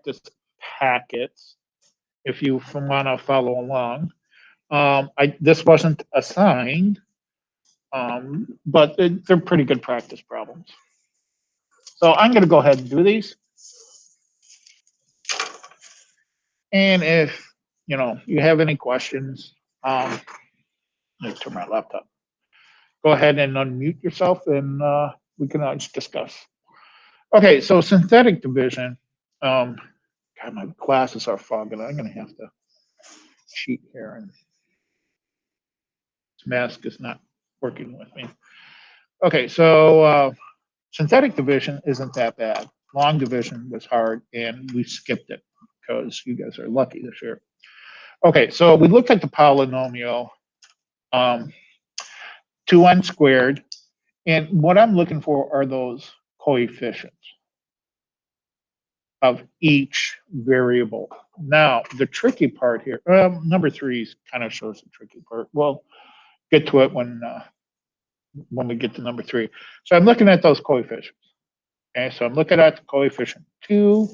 practice packets if you want to follow along. This wasn't assigned, but they're pretty good practice problems. So I'm going to go ahead and do these. And if you have any questions, let me turn my laptop. Go ahead and unmute yourself, and we can always discuss. Okay, so synthetic division. God, my glasses are fogging. I'm going to have to cheat here, and this mask is not working with me. Okay, so synthetic division isn't that bad. Long division was hard, and we skipped it because you guys are lucky this year. Okay, so we looked at the polynomial 2n squared, and what I'm looking for are those coefficients of each variable. Now, the tricky part here, number 3 kind of shows the tricky part. We'll get to it when we get to number 3. So I'm looking at those coefficients. Okay, so I'm looking at the coefficient 2,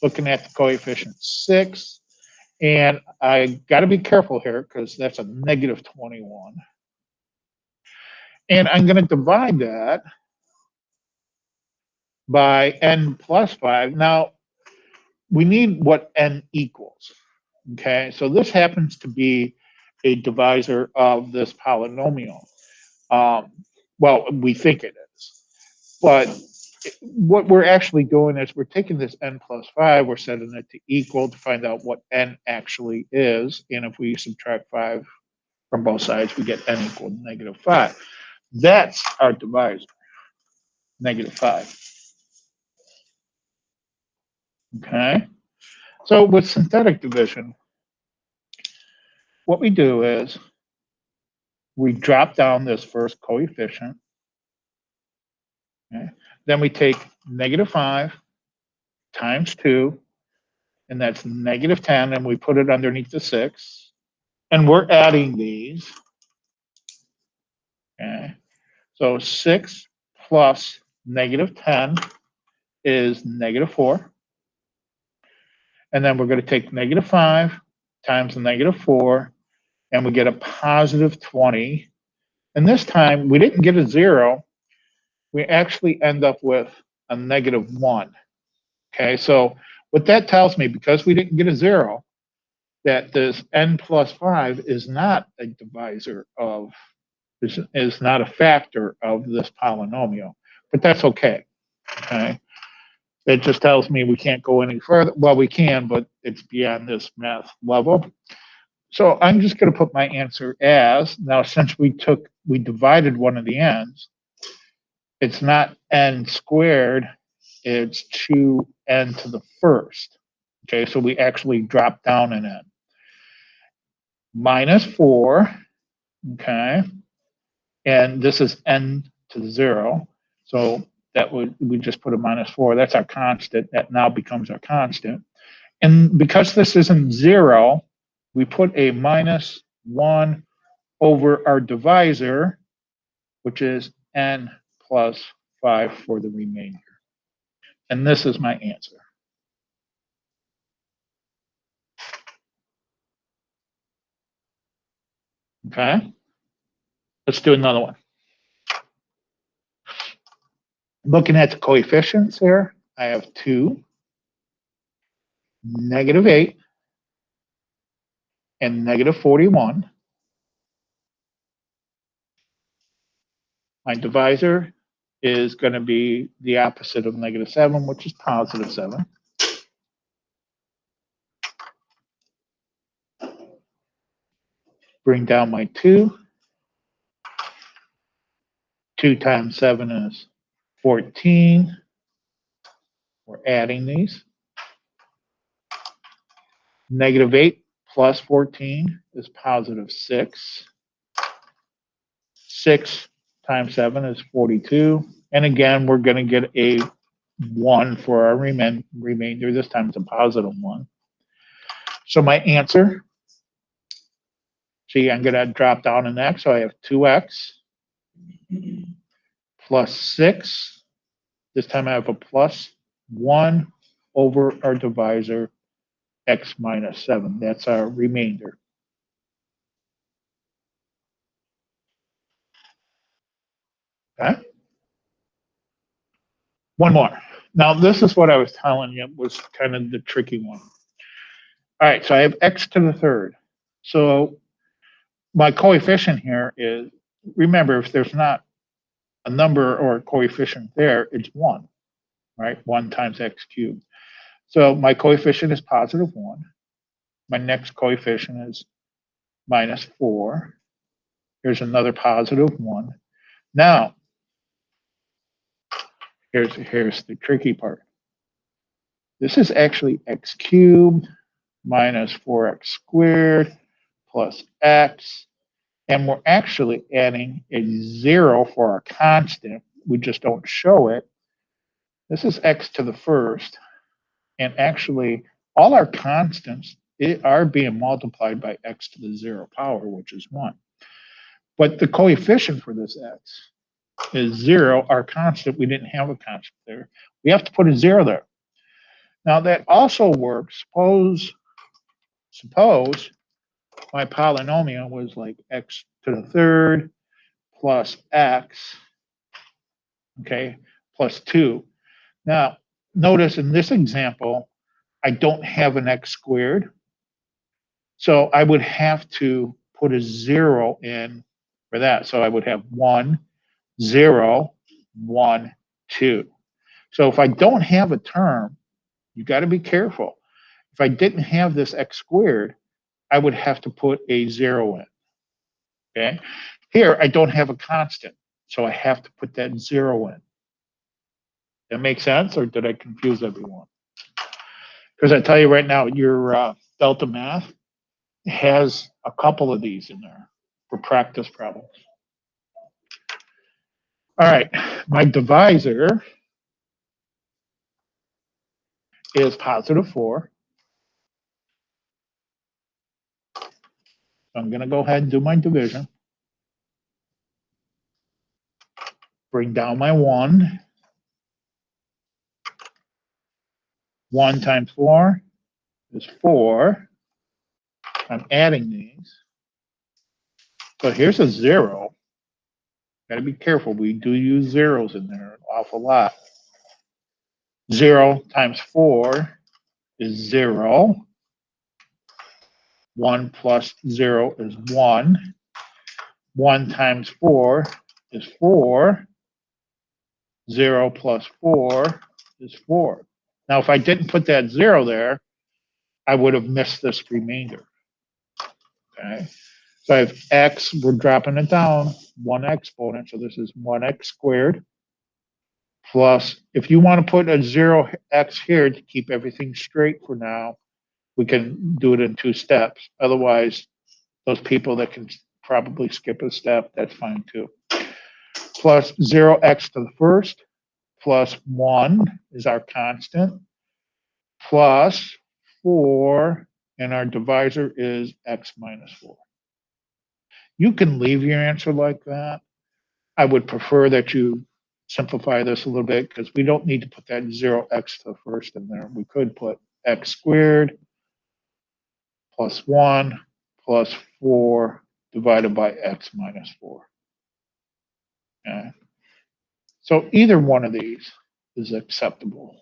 looking at the coefficient 6, and I got to be careful here because that's a negative 21. And I'm going to divide that by n plus 5. Now, we need what n equals. Okay, so this happens to be a divisor of this polynomial. Well, we think it is. But what we're actually doing is we're taking this n plus 5, we're setting it to equal to find out what n actually is. And if we subtract 5 from both sides, we get n equal to negative 5. That's our divisor, negative 5. Okay, so with synthetic division, what we do is we drop down this first coefficient. Okay. Then we take negative 5 times 2, and that's negative 10, and we put it underneath the 6. And we're adding these. Okay. So 6 plus negative 10 is negative 4. And then we're going to take negative 5 times the negative 4, and we get a positive 20. And this time, we didn't get a 0. We actually end up with a negative 1. Okay, so what that tells me, because we didn't get a 0, that this n plus 5 is not a divisor of, is not a factor of this polynomial. But that's okay. Okay. It just tells me we can't go any further. Well, we can, but it's beyond this math level. So I'm just going to put my answer as, now since we divided one of the n's, it's not n squared, it's 2n to the first. Okay, so we actually drop down an n. Minus 4, okay, and this is n to the 0. So that we just put a minus 4. That's our constant. That now becomes our constant. And because this isn't 0, we put a minus 1 over our divisor, which is n plus 5 for the remainder. And this is my answer. Okay, let's do another one. Looking at the coefficients here, I have 2, negative 8, and negative 41. My divisor is going to be the opposite of negative 7, which is positive 7. Bring down my 2. 2 times 7 is 14. We're adding these. Negative 8 plus 14 is positive 6. 6 times 7 is 42. And again, we're going to get a 1 for our remainder. This time it's a positive 1. So my answer, see, I'm going to drop down an x. So I have 2x plus 6. This time I have a plus 1 over our divisor, x minus 7. That's our remainder. Okay? One more. Now, this is what I was telling you was kind of the tricky one. All right, so I have x to the third. So my coefficient here is, remember, if there's not a number or a coefficient there, it's 1, right? 1 times x cubed. So my coefficient is positive 1. My next coefficient is minus 4. Here's another positive 1. Now, here's the tricky part. This is actually x cubed minus 4x squared plus x. And we're actually adding a 0 for our constant. We just don't show it. This is x to the first. And actually, all our constants are being multiplied by x to the 0 power, which is 1. But the coefficient for this x is 0. Our constant, we didn't have a constant there. We have to put a 0 there. Now, that also works. Suppose my polynomial was like x to the third plus x, okay, plus 2. Now, notice in this example, I don't have an x squared. So I would have to put a 0 in for that. So I would have 1, 0, 1, 2. So if I don't have a term, you got to be careful. If I didn't have this x squared, I would have to put a 0 in. Okay. Here, I don't have a constant, so I have to put that 0 in. That makes sense, or did I confuse everyone? Because I tell you right now, your Delta Math has a couple of these in there for practice problems. All right, my divisor is positive 4. I'm going to go ahead and do my division. Bring down my 1. 1 times 4 is 4. I'm adding these. So here's a 0. Got to be careful. We do use zeros in there an awful lot. 0 times 4 is 0. 1 plus 0 is 1. 1 times 4 is 4. 0 plus 4 is 4. Now, if I didn't put that 0 there, I would have missed this remainder. Okay. So I have x, we're dropping it down, 1 exponent. So this is 1x squared. Plus, if you want to put a 0x here to keep everything straight for now, we can do it in 2 steps. Otherwise, those people that can probably skip a step, that's fine too. Plus 0x to the first, plus 1 is our constant, plus 4, and our divisor is x minus 4. You can leave your answer like that. I would prefer that you simplify this a little bit because we don't need to put that 0x to the first in there. We could put x squared plus 1 plus 4 divided by x minus 4. Okay. So either one of these is acceptable.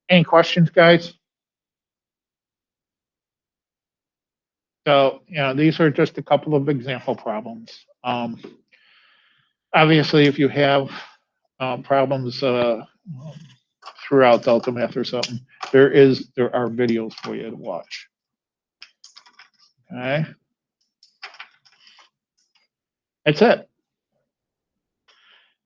Any questions, guys? So, these are just a couple of example problems. Obviously, if you have problems throughout Delta Math or something, there are videos for you to watch. Okay. That's it.